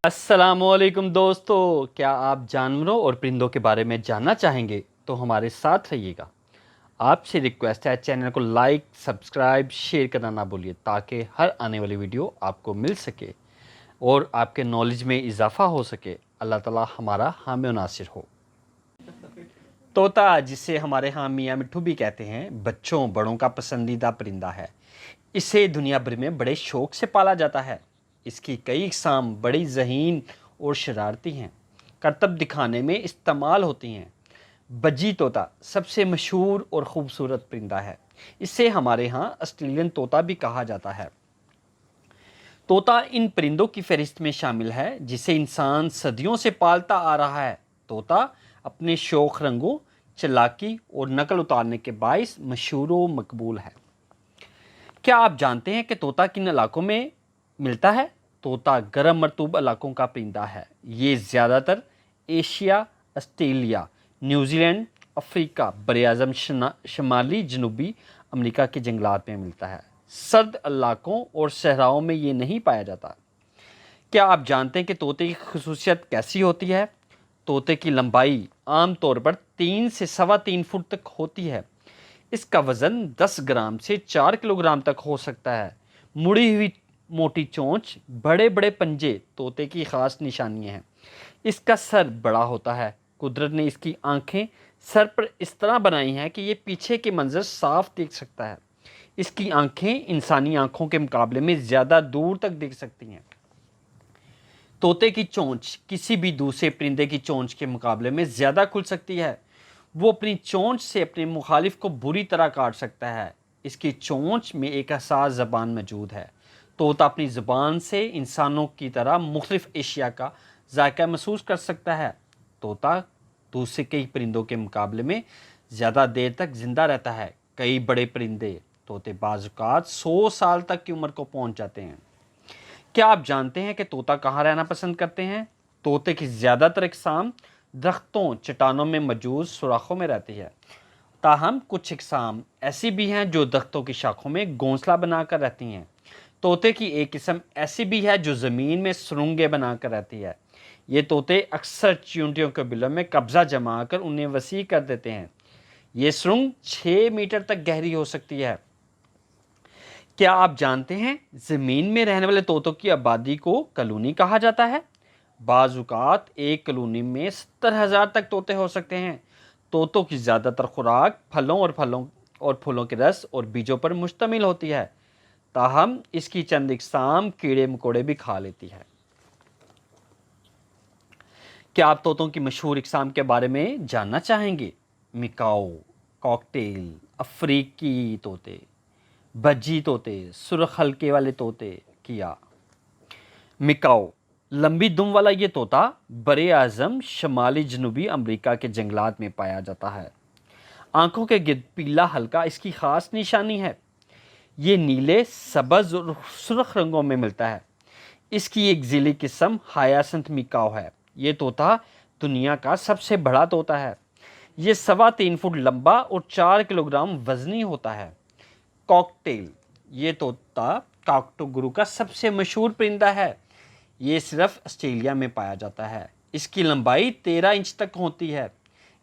السلام علیکم دوستو، کیا آپ جانوروں اور پرندوں کے بارے میں جاننا چاہیں گے تو ہمارے ساتھ رہیے گا۔ آپ سے ریکویسٹ ہے چینل کو لائک، سبسکرائب، شیئر کرنا نہ بھولیے تاکہ ہر آنے والی ویڈیو آپ کو مل سکے اور آپ کے نالج میں اضافہ ہو سکے۔ اللہ تعالی ہمارا حامی و ناصر ہو۔ طوطا، جسے ہمارے ہاں میاں مٹھو بھی کہتے ہیں، بچوں بڑوں کا پسندیدہ پرندہ ہے۔ اسے دنیا بھر میں بڑے شوق سے پالا جاتا ہے۔ اس کی کئی اقسام بڑی ذہین اور شرارتی ہیں، کرتب دکھانے میں استعمال ہوتی ہیں۔ بجی طوطا سب سے مشہور اور خوبصورت پرندہ ہے۔ اسے ہمارے ہاں آسٹریلین طوطا بھی کہا جاتا ہے۔ طوطا ان پرندوں کی فہرست میں شامل ہے جسے انسان صدیوں سے پالتا آ رہا ہے۔ طوطا اپنے شوخ رنگوں، چالاکی اور نقل اتارنے کے باعث مشہور و مقبول ہے۔ کیا آپ جانتے ہیں کہ طوطا کن علاقوں میں ملتا ہے؟ طوطا گرم مرطوب علاقوں کا پرندہ ہے۔ یہ زیادہ تر ایشیا، آسٹریلیا، نیوزی لینڈ، افریقہ، براعظم شمالی جنوبی امریکہ کے جنگلات میں ملتا ہے۔ سرد علاقوں اور صحراؤں میں یہ نہیں پایا جاتا۔ کیا آپ جانتے ہیں کہ طوطے کی خصوصیت کیسی ہوتی ہے؟ طوطے کی لمبائی عام طور پر 3 سے 3.25 فٹ تک ہوتی ہے۔ اس کا وزن 10 گرام سے 4 کلو گرام تک ہو سکتا ہے۔ مڑی ہوئی موٹی چونچ، بڑے بڑے پنجے طوطے کی خاص نشانیاں ہیں۔ اس کا سر بڑا ہوتا ہے۔ قدرت نے اس کی آنکھیں سر پر اس طرح بنائی ہیں کہ یہ پیچھے کے منظر صاف دیکھ سکتا ہے۔ اس کی آنکھیں انسانی آنکھوں کے مقابلے میں زیادہ دور تک دیکھ سکتی ہیں۔ طوطے کی چونچ کسی بھی دوسرے پرندے کی چونچ کے مقابلے میں زیادہ کھل سکتی ہے۔ وہ اپنی چونچ سے اپنے مخالف کو بری طرح کاٹ سکتا ہے۔ اس کی چونچ میں ایک حساس زبان موجود ہے۔ طوطا اپنی زبان سے انسانوں کی طرح مختلف اشیاء کا ذائقہ محسوس کر سکتا ہے۔ طوطا دوسرے کئی پرندوں کے مقابلے میں زیادہ دیر تک زندہ رہتا ہے۔ کئی بڑے پرندے طوطے بعض اوقات 100 سال تک کی عمر کو پہنچ جاتے ہیں۔ کیا آپ جانتے ہیں کہ طوطا کہاں رہنا پسند کرتے ہیں؟ طوطے کی زیادہ تر اقسام درختوں، چٹانوں میں موجود سوراخوں میں رہتی ہے۔ تاہم کچھ اقسام ایسی بھی ہیں جو درختوں کی شاخوں میں گھونسلہ بنا کر رہتی ہیں۔ طوطے کی ایک قسم ایسی بھی ہے جو زمین میں سرنگیں بنا کر رہتی ہے۔ یہ طوطے اکثر چیونٹیوں کے بلوں میں قبضہ جما کر انہیں وسیع کر دیتے ہیں۔ یہ سرنگ 6 میٹر تک گہری ہو سکتی ہے۔ کیا آپ جانتے ہیں زمین میں رہنے والے طوطوں کی آبادی کو کالونی کہا جاتا ہے؟ بعض اوقات ایک کالونی میں 70,000 تک طوطے ہو سکتے ہیں۔ طوطوں کی زیادہ تر خوراک پھلوں اور پھولوں کے رس اور بیجوں پر مشتمل ہوتی ہے، تاہم اس کی چند اقسام کیڑے مکوڑے بھی کھا لیتی ہے۔ کیا آپ طوطوں کی مشہور اقسام کے بارے میں جاننا چاہیں گے؟ مکاؤ، کاکٹیل، افریقی طوطے، بجی طوطے، سرخ حلقے والے طوطے، کیا۔ مکاؤ لمبی دم والا یہ طوطا براعظم شمالی جنوبی امریکہ کے جنگلات میں پایا جاتا ہے۔ آنکھوں کے گرد پیلا حلقہ اس کی خاص نشانی ہے۔ یہ نیلے، سبز اور سرخ رنگوں میں ملتا ہے۔ اس کی ایک ذیلی قسم ہیاسنتھ مکاؤ ہے۔ یہ طوطا دنیا کا سب سے بڑا طوطا ہے۔ یہ 3.25 فٹ لمبا اور 4 کلو گرام وزنی ہوتا ہے۔ کاکٹیل یہ طوطا کاکٹو کا سب سے مشہور پرندہ ہے۔ یہ صرف آسٹریلیا میں پایا جاتا ہے۔ اس کی لمبائی 13 انچ تک ہوتی ہے۔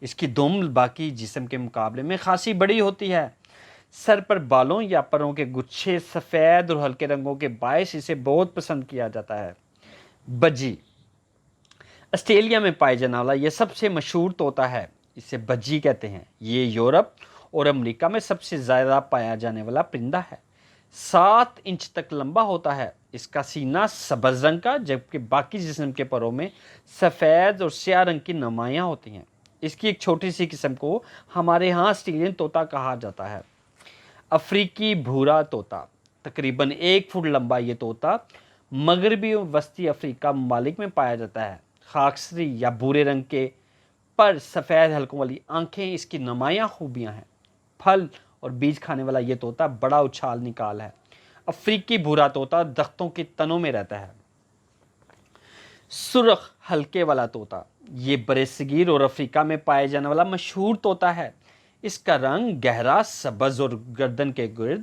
اس کی دم باقی جسم کے مقابلے میں خاصی بڑی ہوتی ہے۔ سر پر بالوں یا پروں کے گچھے سفید اور ہلکے رنگوں کے باعث اسے بہت پسند کیا جاتا ہے۔ بجی آسٹریلیا میں پائے جانے والا یہ سب سے مشہور طوطا ہے۔ اسے بجی کہتے ہیں۔ یہ یورپ اور امریکہ میں سب سے زیادہ پایا جانے والا پرندہ ہے۔ 7 انچ تک لمبا ہوتا ہے۔ اس کا سینہ سبز رنگ کا جبکہ باقی جسم کے پروں میں سفید اور سیاہ رنگ کی نمایاں ہوتی ہیں۔ اس کی ایک چھوٹی سی قسم کو ہمارے ہاں آسٹریلین طوطا کہا جاتا ہے۔ افریقی بھورا طوطا تقریباً 1 فٹ لمبا یہ طوطا مغربی و وسطی افریقہ ممالک میں پایا جاتا ہے۔ خاکستری یا بھورے رنگ کے پر سفید حلقوں والی آنکھیں اس کی نمایاں خوبیاں ہیں۔ پھل اور بیج کھانے والا یہ طوطا بڑا اچھال نکال ہے۔ افریقی بھورا طوطا درختوں کے تنوں میں رہتا ہے۔ سرخ حلقے والا طوطا یہ برصغیر اور افریقہ میں پائے جانے والا مشہور طوطا ہے۔ اس کا رنگ گہرا سبز اور گردن کے گرد